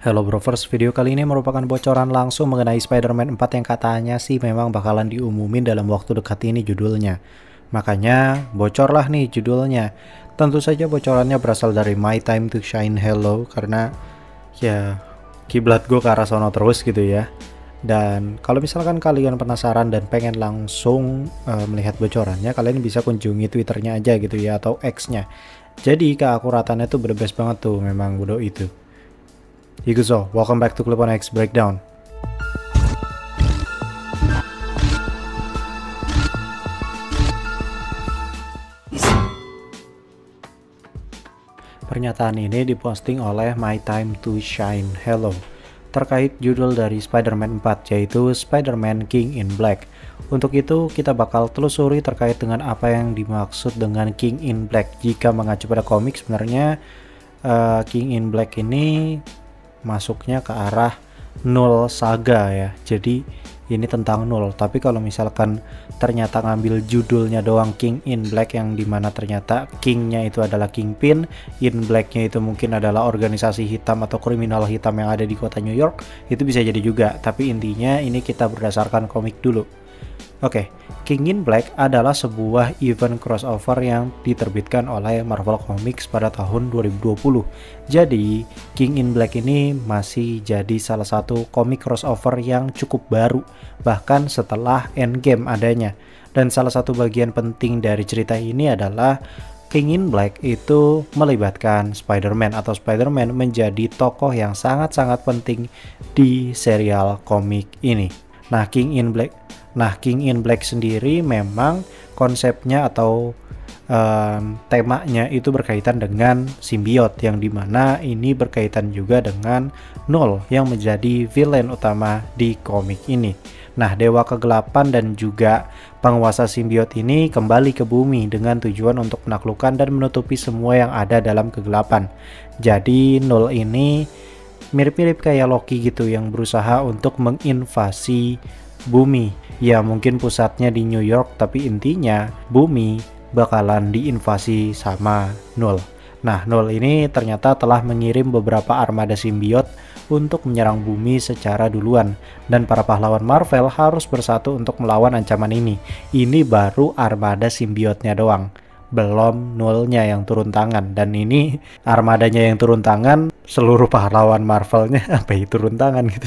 Hello Brovers, video kali ini merupakan bocoran langsung mengenai Spider-Man 4 yang katanya sih memang bakalan diumumin dalam waktu dekat ini judulnya. Makanya bocorlah nih judulnya. Tentu saja bocorannya berasal dari My Time to Shine Hello karena ya kiblat gue ke arah sono terus gitu ya. Dan kalau misalkan kalian penasaran dan pengen langsung melihat bocorannya, kalian bisa kunjungi Twitternya aja gitu ya atau X-nya. Jadi keakuratannya tuh the best banget tuh memang bodo itu. Higuzo, welcome back to Clip on X Breakdown. Pernyataan ini diposting oleh My Time to Shine Hello terkait judul dari Spider-Man 4 yaitu Spider-Man King in Black. Untuk itu kita bakal telusuri terkait dengan apa yang dimaksud dengan King in Black. Jika mengacu pada komik sebenarnya King in Black ini masuknya ke arah Null Saga ya, jadi ini tentang Null. Tapi kalau misalkan ternyata ngambil judulnya doang King in Black, yang dimana ternyata Kingnya itu adalah Kingpin, in Blacknya itu mungkin adalah organisasi hitam atau kriminal hitam yang ada di kota New York, itu bisa jadi juga. Tapi intinya ini kita berdasarkan komik dulu. Oke, King in Black adalah sebuah event crossover yang diterbitkan oleh Marvel Comics pada tahun 2020. Jadi, King in Black ini masih jadi salah satu komik crossover yang cukup baru, bahkan setelah Endgame adanya. Dan salah satu bagian penting dari cerita ini adalah King in Black itu melibatkan Spider-Man, atau Spider-Man menjadi tokoh yang sangat-sangat penting di serial komik ini. Nah, King in Black sendiri memang konsepnya atau temanya itu berkaitan dengan simbiot, yang dimana ini berkaitan juga dengan Null yang menjadi villain utama di komik ini. Nah, Dewa Kegelapan dan juga penguasa simbiot ini kembali ke bumi dengan tujuan untuk menaklukkan dan menutupi semua yang ada dalam kegelapan. Jadi Null ini mirip-mirip kayak Loki gitu yang berusaha untuk menginvasi bumi. Ya mungkin pusatnya di New York, tapi intinya bumi bakalan diinvasi sama Null. Nah, Null ini ternyata telah mengirim beberapa armada simbiot untuk menyerang bumi secara duluan, dan para pahlawan Marvel harus bersatu untuk melawan ancaman ini. Ini baru armada simbiotnya doang, belum Nullnya yang turun tangan. Dan ini armadanya yang turun tangan, seluruh pahlawan Marvelnya apa itu turun tangan gitu.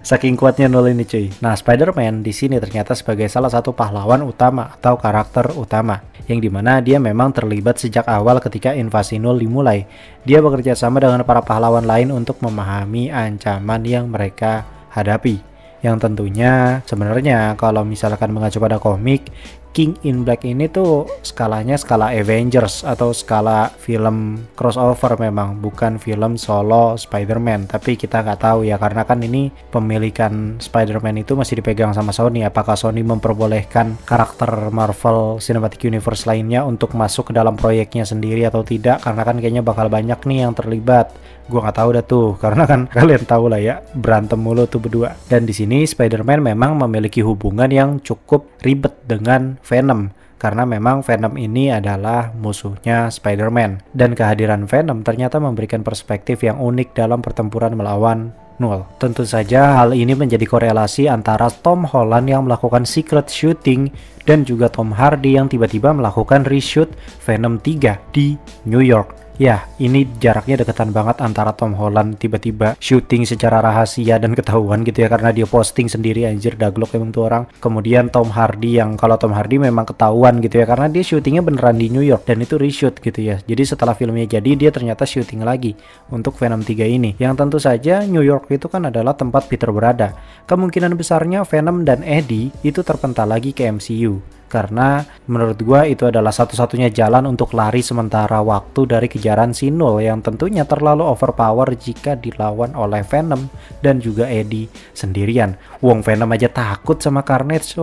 Saking kuatnya Null ini cuy. Nah, Spider-Man di sini ternyata sebagai salah satu pahlawan utama atau karakter utama, yang dimana dia memang terlibat sejak awal ketika invasi Null dimulai. Dia bekerja sama dengan para pahlawan lain untuk memahami ancaman yang mereka hadapi. Yang tentunya sebenarnya kalau misalkan mengacu pada komik, King in Black ini tuh skalanya skala Avengers atau skala film crossover, memang bukan film solo Spider-Man. Tapi kita nggak tahu ya, karena kan ini pemilikan Spider-Man itu masih dipegang sama Sony. Apakah Sony memperbolehkan karakter Marvel Cinematic Universe lainnya untuk masuk ke dalam proyeknya sendiri atau tidak? Karena kan kayaknya bakal banyak nih yang terlibat. Gua nggak tahu dah tuh, karena kan kalian tahu lah ya, berantem mulu tuh berdua. Dan di sini Spider-Man memang memiliki hubungan yang cukup ribet dengan Venom, karena memang Venom ini adalah musuhnya Spider-Man. Dan kehadiran Venom ternyata memberikan perspektif yang unik dalam pertempuran melawan Null. Tentu saja hal ini menjadi korelasi antara Tom Holland yang melakukan secret shooting dan juga Tom Hardy yang tiba-tiba melakukan reshoot Venom 3 di New York. Ya, ini jaraknya deketan banget antara Tom Holland tiba-tiba syuting secara rahasia dan ketahuan gitu ya, karena dia posting sendiri, anjir daglok emang tuh orang. Kemudian Tom Hardy, yang kalau Tom Hardy memang ketahuan gitu ya, karena dia syutingnya beneran di New York dan itu reshoot gitu ya. Jadi setelah filmnya jadi, dia ternyata syuting lagi untuk Venom 3 ini, yang tentu saja New York itu kan adalah tempat Peter berada. Kemungkinan besarnya Venom dan Eddie itu terpental lagi ke MCU, karena menurut gua itu adalah satu-satunya jalan untuk lari sementara waktu dari kejaran si Null yang tentunya terlalu overpower jika dilawan oleh Venom dan juga Eddie sendirian. Wong Venom aja takut sama Carnage.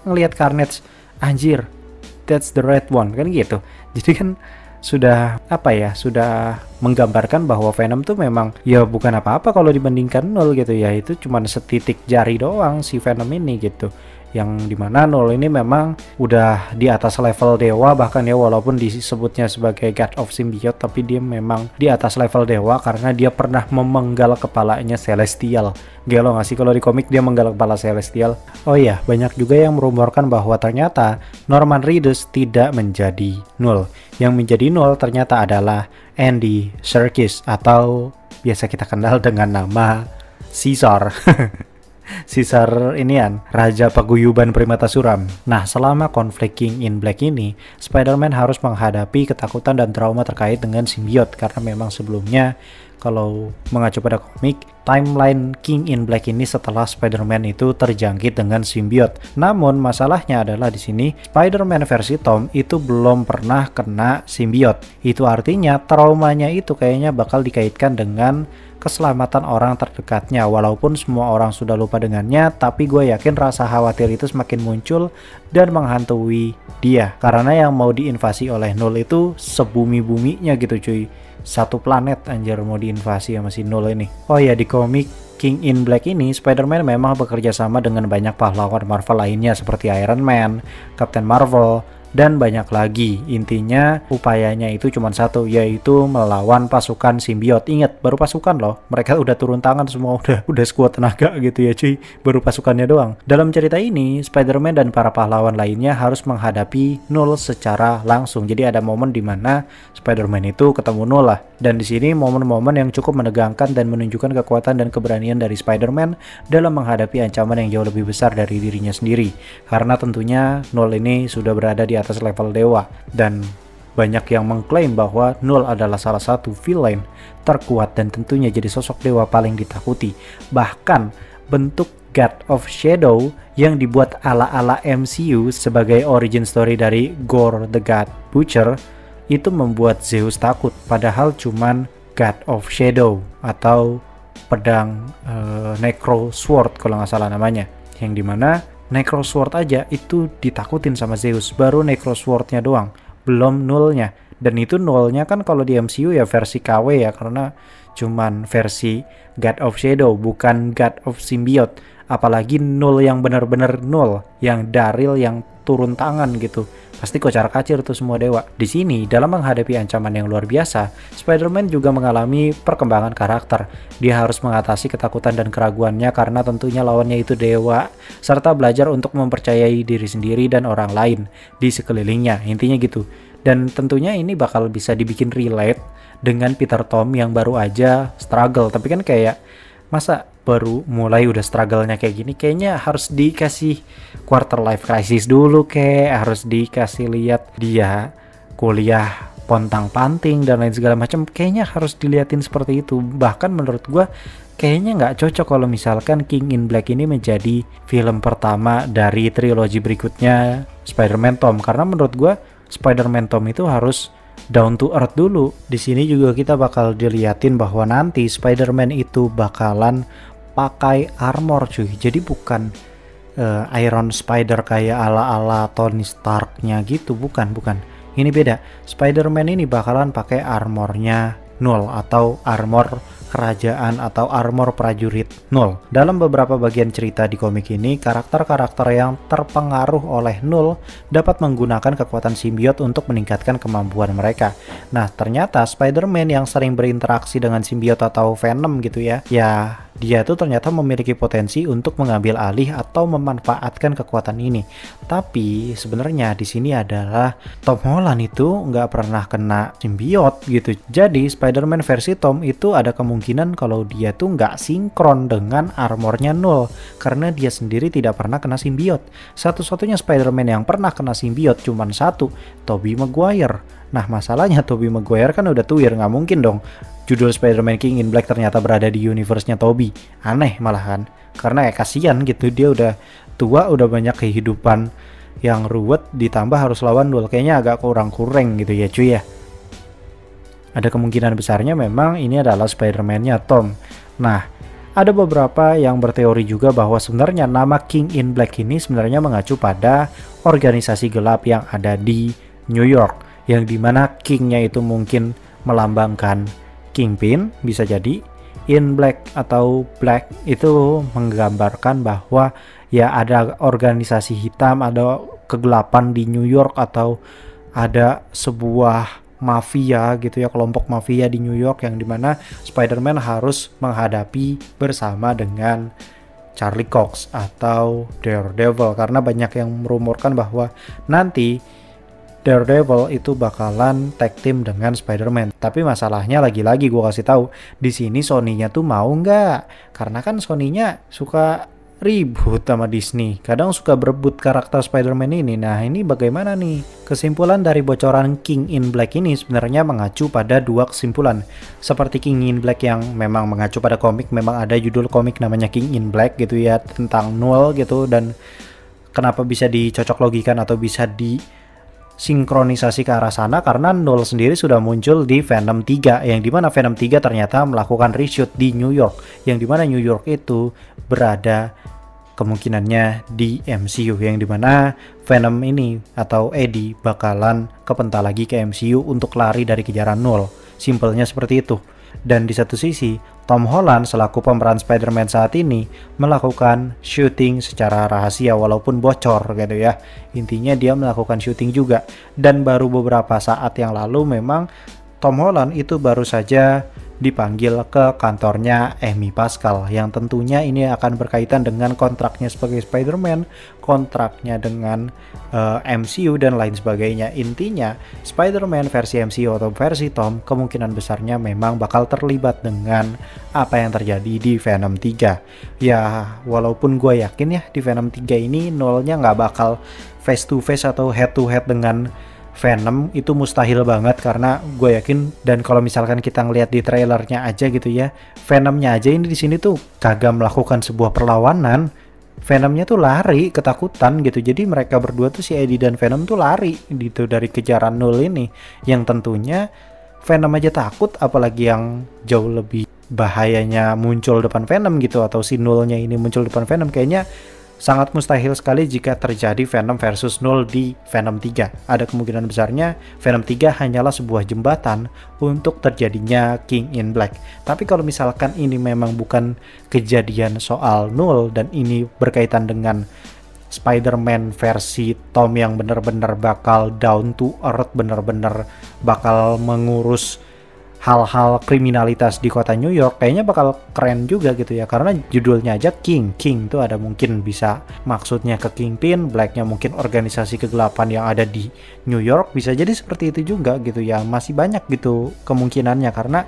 Ngelihat Carnage, anjir, that's the right one kan gitu. Jadi kan sudah sudah menggambarkan bahwa Venom tuh memang ya bukan apa-apa kalau dibandingkan Null gitu ya. Itu cuma setitik jari doang si Venom ini gitu. yang dimana Null ini memang udah di atas level dewa, bahkan ya walaupun disebutnya sebagai God of Symbiote, tapi dia memang di atas level dewa karena dia pernah memenggal kepalanya Celestial. Gelo nggak sih kalau di komik dia menggal kepala Celestial? Oh iya, banyak juga yang merumorkan bahwa ternyata Norman Reedus tidak menjadi Null. Yang menjadi Null ternyata adalah Andy Serkis atau biasa kita kenal dengan nama Caesar. Caesar inian, Raja Paguyuban Primata Suram. Nah, selama konflik King in Black ini, Spider-Man harus menghadapi ketakutan dan trauma terkait dengan simbiote karena memang sebelumnya kalau mengacu pada komik, timeline King in Black ini setelah Spider-Man itu terjangkit dengan simbiote. Namun masalahnya adalah di sini Spider-Man versi Tom itu belum pernah kena simbiote. Itu artinya traumanya itu kayaknya bakal dikaitkan dengan keselamatan orang terdekatnya. Walaupun semua orang sudah lupa dengannya, tapi gue yakin rasa khawatir itu semakin muncul dan menghantui dia. Karena yang mau diinvasi oleh Null itu sebumi-buminya gitu cuy. Satu planet anjir mau diinvasi sama si Null ini. Oh ya, di komik King in Black ini Spider-Man memang bekerja sama dengan banyak pahlawan Marvel lainnya seperti Iron Man, Captain Marvel, dan banyak lagi. Intinya upayanya itu cuma satu, yaitu melawan pasukan simbiote. Ingat, baru pasukan loh, mereka udah turun tangan semua, udah sekuat tenaga gitu ya cuy, baru pasukannya doang. Dalam cerita ini Spider-Man dan para pahlawan lainnya harus menghadapi Null secara langsung. Jadi ada momen dimana Spider-Man itu ketemu Null lah, dan di sini momen-momen yang cukup menegangkan dan menunjukkan kekuatan dan keberanian dari Spider-Man dalam menghadapi ancaman yang jauh lebih besar dari dirinya sendiri. Karena tentunya Null ini sudah berada di atas level dewa, dan banyak yang mengklaim bahwa Null adalah salah satu villain terkuat dan tentunya jadi sosok dewa paling ditakuti. Bahkan bentuk God of Shadow yang dibuat ala-ala MCU sebagai origin story dari Gore the God Butcher itu membuat Zeus takut, padahal cuman God of Shadow atau pedang Necro Sword kalau nggak salah namanya, yang dimana Necro Sword aja itu ditakutin sama Zeus, baru Necro Sword-nya doang, belum Null-nya. Dan itu Null-nya kan kalau di MCU ya versi KW ya, karena cuman versi God of Shadow, bukan God of Symbiote. Apalagi Null yang benar-benar Null, yang Daryl yang turun tangan gitu, pasti kocar-kacir tuh semua dewa. Di sini dalam menghadapi ancaman yang luar biasa, Spider-Man juga mengalami perkembangan karakter. Dia harus mengatasi ketakutan dan keraguannya karena tentunya lawannya itu dewa, serta belajar untuk mempercayai diri sendiri dan orang lain di sekelilingnya. Intinya gitu. Dan tentunya ini bakal bisa dibikin relate dengan Peter Tom yang baru aja struggle. Tapi kan kayak, masa baru mulai udah struggle-nya kayak gini, kayaknya harus dikasih quarter life crisis dulu, kayak harus dikasih lihat dia kuliah pontang-panting dan lain segala macam, kayaknya harus diliatin seperti itu. Bahkan menurut gua kayaknya nggak cocok kalau misalkan King in Black ini menjadi film pertama dari trilogi berikutnya Spider-Man Tom, karena menurut gua Spider-Man Tom itu harus down to earth dulu. Di sini juga kita bakal diliatin bahwa nanti Spider-Man itu bakalan pakai armor cuy. Jadi bukan Iron Spider kayak ala-ala Tony Stark-nya gitu, bukan. Ini beda. Spider-Man ini bakalan pakai armornya Null atau armor kerajaan atau armor prajurit Null. Dalam beberapa bagian cerita di komik ini, karakter-karakter yang terpengaruh oleh Null dapat menggunakan kekuatan simbiote untuk meningkatkan kemampuan mereka. Nah, ternyata Spider-Man yang sering berinteraksi dengan simbiote atau Venom gitu ya, dia tuh ternyata memiliki potensi untuk mengambil alih atau memanfaatkan kekuatan ini. Tapi sebenarnya di sini adalah Tom Holland itu nggak pernah kena simbiote gitu. Jadi Spider-Man versi Tom itu ada kemungkinan kalau dia tuh nggak sinkron dengan armornya Null karena dia sendiri tidak pernah kena simbiote. Satu-satunya Spider-Man yang pernah kena simbiote cuma satu, Tobey Maguire. Nah, masalahnya Tobey Maguire kan udah tuir, nggak mungkin dong judul Spider-Man King in Black ternyata berada di universe-nya Tobey. Aneh malahan, karena kasihan gitu, dia udah tua, udah banyak kehidupan yang ruwet, ditambah harus lawan Null, kayaknya agak kurang-kurang gitu ya cuy ya. Ada kemungkinan besarnya memang ini adalah Spider-Man-nya Tom. Nah, ada beberapa yang berteori juga bahwa sebenarnya nama King in Black ini sebenarnya mengacu pada organisasi gelap yang ada di New York, yang dimana King-nya itu mungkin melambangkan Kingpin, bisa jadi in black atau black itu menggambarkan bahwa ya ada organisasi hitam, ada kegelapan di New York, atau ada sebuah mafia gitu ya, kelompok mafia di New York yang dimana Spider-Man harus menghadapi bersama dengan Charlie Cox atau Daredevil, karena banyak yang merumorkan bahwa nanti Daredevil itu bakalan tag team dengan Spider-Man. Tapi masalahnya lagi-lagi gue kasih tahu di sini Sony-nya tuh mau nggak? Karena kan Sony-nya suka ribut sama Disney, kadang suka berebut karakter Spider-Man ini. Nah ini bagaimana nih? Kesimpulan dari bocoran King in Black ini sebenarnya mengacu pada dua kesimpulan. Seperti King in Black yang memang mengacu pada komik, memang ada judul komik namanya King in Black gitu ya, tentang Null gitu. Dan kenapa bisa dicocok logikan atau bisa sinkronisasi ke arah sana, karena Null sendiri sudah muncul di Venom 3, yang dimana Venom 3 ternyata melakukan reshoot di New York, yang dimana New York itu berada kemungkinannya di MCU, yang dimana Venom ini atau Eddie bakalan kepental lagi ke MCU untuk lari dari kejaran Null. Simpelnya seperti itu. Dan di satu sisi Tom Holland selaku pemeran Spider-Man saat ini melakukan syuting secara rahasia walaupun bocor gitu ya. Intinya dia melakukan syuting juga. Dan baru beberapa saat yang lalu memang Tom Holland itu baru saja dipanggil ke kantornya Amy Pascal, yang tentunya ini akan berkaitan dengan kontraknya sebagai Spider-Man, kontraknya dengan MCU dan lain sebagainya. Intinya Spider-Man versi MCU atau versi Tom kemungkinan besarnya memang bakal terlibat dengan apa yang terjadi di Venom 3. Ya walaupun gue yakin ya di Venom 3 ini Null-nya nggak bakal face to face atau head to head dengan Venom, itu mustahil banget, karena gue yakin, dan kalau misalkan kita ngelihat di trailernya aja gitu ya, Venomnya aja ini di sini tuh kagak melakukan sebuah perlawanan. Venomnya tuh lari ketakutan gitu. Jadi mereka berdua tuh, si Eddie dan Venom tuh lari gitu dari kejaran Null ini, yang tentunya Venom aja takut, apalagi yang jauh lebih bahayanya muncul depan Venom gitu, atau si Null-nya ini muncul depan Venom. Kayaknya sangat mustahil sekali jika terjadi Venom versus Null di Venom 3. Ada kemungkinan besarnya Venom 3 hanyalah sebuah jembatan untuk terjadinya King in Black. Tapi kalau misalkan ini memang bukan kejadian soal Null dan ini berkaitan dengan Spider-Man versi Tom yang benar-benar bakal down to earth, benar-benar bakal mengurus hal-hal kriminalitas di kota New York, kayaknya bakal keren juga gitu ya, karena judulnya aja King tuh ada mungkin bisa maksudnya ke Kingpin, Blacknya mungkin organisasi kegelapan yang ada di New York, bisa jadi seperti itu juga gitu ya. Masih banyak gitu kemungkinannya, karena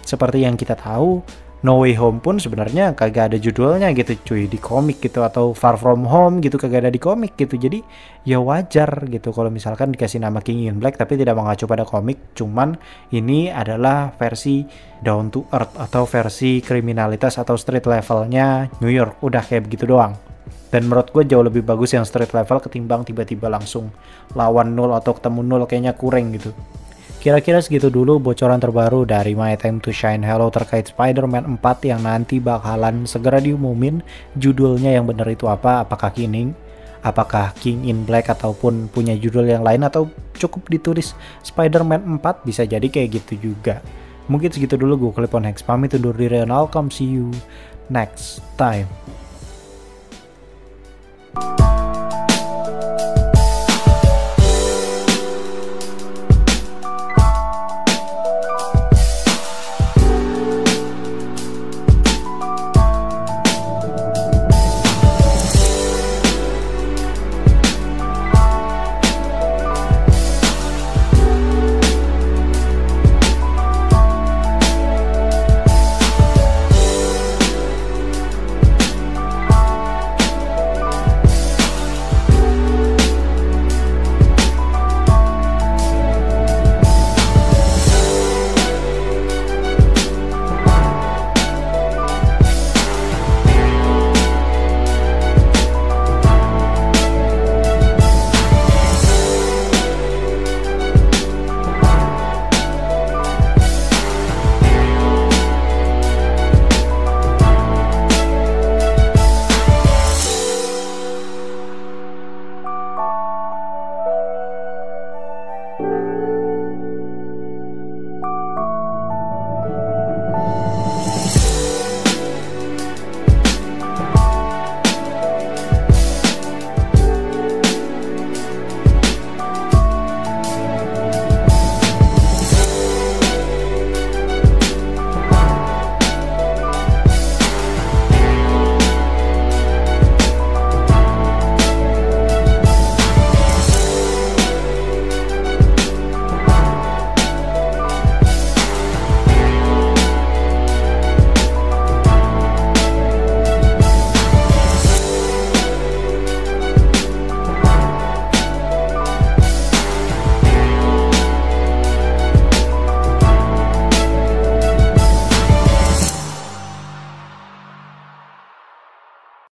seperti yang kita tahu No Way Home pun sebenarnya kagak ada judulnya gitu cuy di komik gitu, atau Far From Home gitu kagak ada di komik gitu. Jadi ya wajar gitu kalau misalkan dikasih nama King in Black tapi tidak mengacu pada komik, cuman ini adalah versi down to earth atau versi kriminalitas atau street levelnya New York, udah kayak begitu doang. Dan menurut gue jauh lebih bagus yang street level ketimbang tiba-tiba langsung lawan Null atau ketemu Null, kayaknya kurang gitu. Kira-kira segitu dulu bocoran terbaru dari My Time to Shine Hello terkait Spider-Man 4 yang nanti bakalan segera diumumin judulnya yang benar itu apa, apakah King in Black ataupun punya judul yang lain, atau cukup ditulis Spider-Man 4, bisa jadi kayak gitu juga. Mungkin segitu dulu, gue Clip on Hex pamit undur diri, and I'll come see you next time.